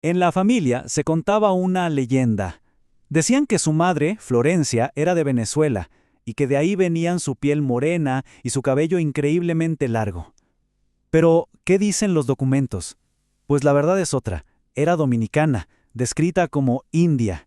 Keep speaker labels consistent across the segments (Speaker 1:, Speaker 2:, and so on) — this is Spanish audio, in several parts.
Speaker 1: En la familia se contaba una leyenda. Decían que su madre, Florencia, era de Venezuela, y que de ahí venían su piel morena y su cabello increíblemente largo. Pero, ¿qué dicen los documentos? Pues la verdad es otra. Era dominicana, descrita como india.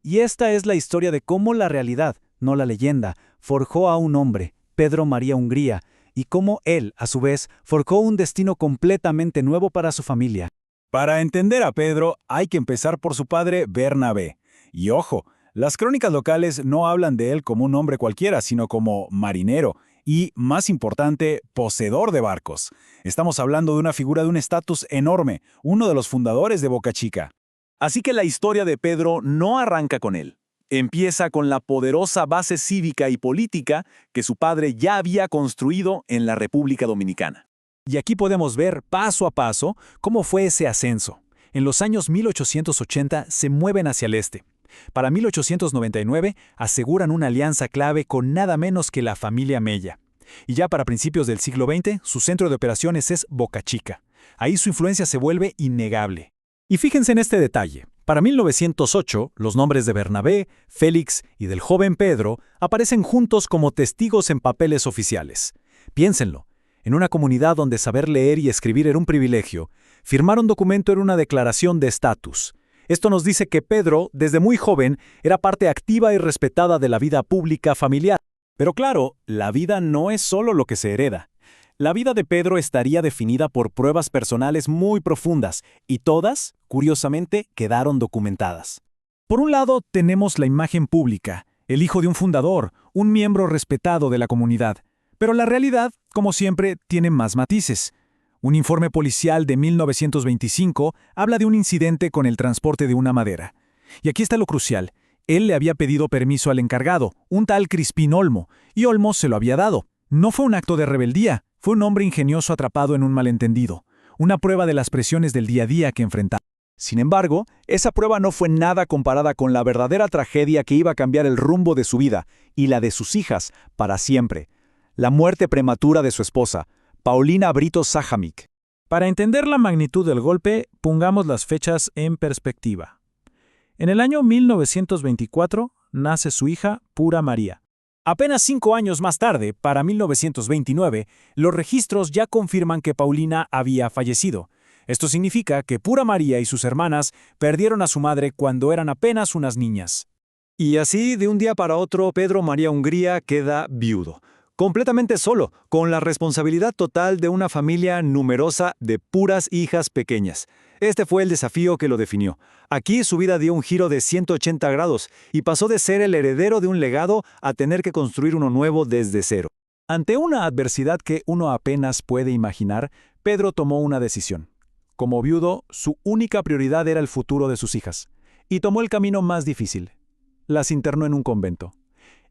Speaker 1: Y esta es la historia de cómo la realidad, no la leyenda, forjó a un hombre, Pedro María Hungría, y cómo él, a su vez, forjó un destino completamente nuevo para su familia.
Speaker 2: Para entender a Pedro, hay que empezar por su padre Bernabé. Y ojo, las crónicas locales no hablan de él como un hombre cualquiera, sino como marinero y, más importante, poseedor de barcos. Estamos hablando de una figura de un estatus enorme, uno de los fundadores de Boca Chica. Así que la historia de Pedro no arranca con él. Empieza con la poderosa base cívica y política que su padre ya había construido en la República Dominicana.
Speaker 3: Y aquí podemos ver paso a paso cómo fue ese ascenso. En los años 1880 se mueven hacia el este. Para 1899 aseguran una alianza clave con nada menos que la familia Mella. Y ya para principios del siglo XX, su centro de operaciones es Boca Chica. Ahí su influencia se vuelve innegable. Y fíjense en este detalle. Para 1908, los nombres de Bernabé, Félix y del joven Pedro aparecen juntos como testigos en papeles oficiales. Piénsenlo. En una comunidad donde saber leer y escribir era un privilegio, firmar un documento era una declaración de estatus. Esto nos dice que Pedro, desde muy joven, era parte activa y respetada de la vida pública familiar. Pero claro, la vida no es solo lo que se hereda. La vida de Pedro estaría definida por pruebas personales muy profundas, y todas, curiosamente, quedaron documentadas. Por un lado, tenemos la imagen pública, el hijo de un fundador, un miembro respetado de la comunidad. Pero la realidad, como siempre, tiene más matices. Un informe policial de 1925 habla de un incidente con el transporte de una madera. Y aquí está lo crucial. Él le había pedido permiso al encargado, un tal Crispín Olmo, y Olmo se lo había dado. No fue un acto de rebeldía, fue un hombre ingenioso atrapado en un malentendido, una prueba de las presiones del día a día que enfrentaba. Sin embargo, esa prueba no fue nada comparada con la verdadera tragedia que iba a cambiar el rumbo de su vida y la de sus hijas para siempre. La muerte prematura de su esposa, Paulina Brito Sajamic. Para entender la magnitud del golpe, pongamos las fechas en perspectiva. En el año 1924 nace su hija Pura María. Apenas 5 años más tarde, para 1929, los registros ya confirman que Paulina había fallecido. Esto significa que Pura María y sus hermanas perdieron a su madre cuando eran apenas unas niñas.
Speaker 4: Y así, de un día para otro, Pedro María Hungría queda viudo. Completamente solo, con la responsabilidad total de una familia numerosa de puras hijas pequeñas. Este fue el desafío que lo definió. Aquí su vida dio un giro de 180 grados y pasó de ser el heredero de un legado a tener que construir uno nuevo desde cero.
Speaker 3: Ante una adversidad que uno apenas puede imaginar, Pedro tomó una decisión. Como viudo, su única prioridad era el futuro de sus hijas. Y tomó el camino más difícil. Las internó en un convento.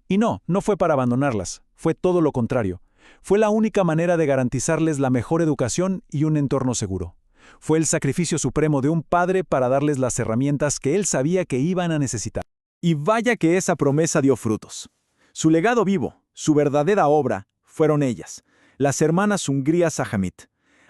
Speaker 3: Y no fue para abandonarlas, fue todo lo contrario. Fue la única manera de garantizarles la mejor educación y un entorno seguro. Fue el sacrificio supremo de un padre para darles las herramientas que él sabía que iban a necesitar.
Speaker 4: Y vaya que esa promesa dio frutos. Su legado vivo, su verdadera obra, fueron ellas, las hermanas Hungría Sajamit.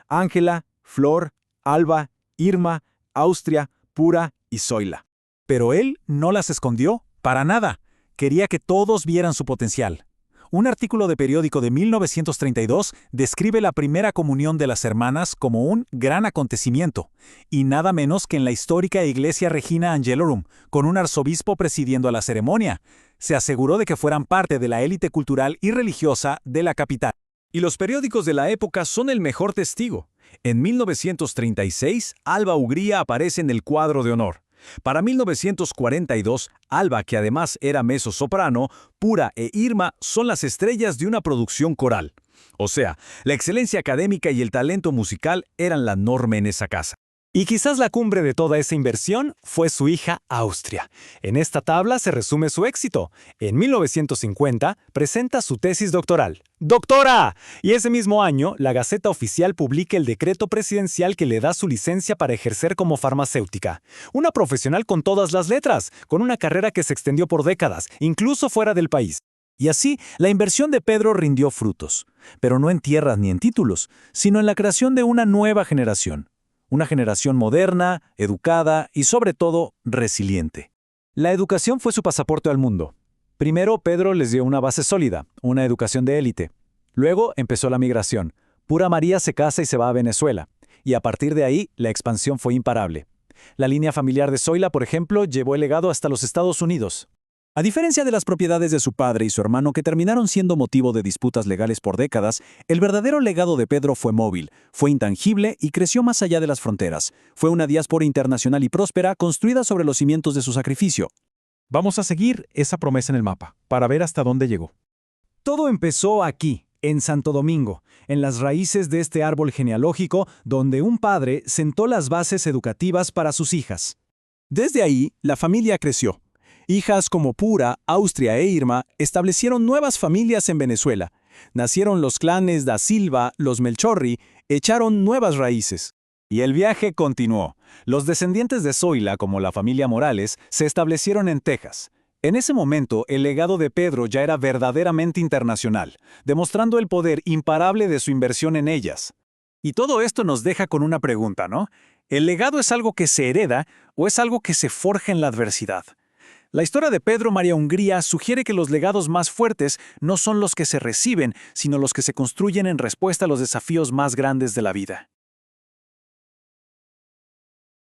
Speaker 4: Ángela, Flor, Alba, Irma, Austria, Pura y Zoila.
Speaker 3: Pero él no las escondió, para nada. Quería que todos vieran su potencial. Un artículo de periódico de 1932 describe la primera comunión de las hermanas como un gran acontecimiento, y nada menos que en la histórica iglesia Regina Angelorum, con un arzobispo presidiendo la ceremonia. Se aseguró de que fueran parte de la élite cultural y religiosa de la capital.
Speaker 4: Y los periódicos de la época son el mejor testigo. En 1936, Alba Hungría aparece en el cuadro de honor. Para 1942, Alba, que además era mezzosoprano, Pura e Irma son las estrellas de una producción coral. O sea, la excelencia académica y el talento musical eran la norma en esa casa.
Speaker 3: Y quizás la cumbre de toda esa inversión fue su hija Austria. En esta tabla se resume su éxito. En 1950 presenta su tesis doctoral. ¡Doctora! Y ese mismo año, la Gaceta Oficial publica el decreto presidencial que le da su licencia para ejercer como farmacéutica. Una profesional con todas las letras, con una carrera que se extendió por décadas, incluso fuera del país. Y así, la inversión de Pedro rindió frutos. Pero no en tierras ni en títulos, sino en la creación de una nueva generación. Una generación moderna, educada y sobre todo resiliente. La educación fue su pasaporte al mundo. Primero, Pedro les dio una base sólida, una educación de élite. Luego empezó la migración. Pura María se casa y se va a Venezuela. Y a partir de ahí, la expansión fue imparable. La línea familiar de Zoila, por ejemplo, llevó el legado hasta los Estados Unidos. A diferencia de las propiedades de su padre y su hermano que terminaron siendo motivo de disputas legales por décadas, el verdadero legado de Pedro fue móvil, fue intangible y creció más allá de las fronteras. Fue una diáspora internacional y próspera construida sobre los cimientos de su sacrificio.
Speaker 4: Vamos a seguir esa promesa en el mapa, para ver hasta dónde llegó.
Speaker 3: Todo empezó aquí, en Santo Domingo, en las raíces de este árbol genealógico donde un padre sentó las bases educativas para sus hijas.
Speaker 2: Desde ahí, la familia creció. Hijas como Pura, Austria e Irma establecieron nuevas familias en Venezuela. Nacieron los clanes da Silva, los Melchorri, echaron nuevas raíces.
Speaker 3: Y el viaje continuó. Los descendientes de Zoila, como la familia Morales, se establecieron en Texas. En ese momento, el legado de Pedro ya era verdaderamente internacional, demostrando el poder imparable de su inversión en ellas. Y todo esto nos deja con una pregunta, ¿no? ¿El legado es algo que se hereda o es algo que se forja en la adversidad? La historia de Pedro María Hungría sugiere que los legados más fuertes no son los que se reciben, sino los que se construyen en respuesta a los desafíos más grandes de la vida.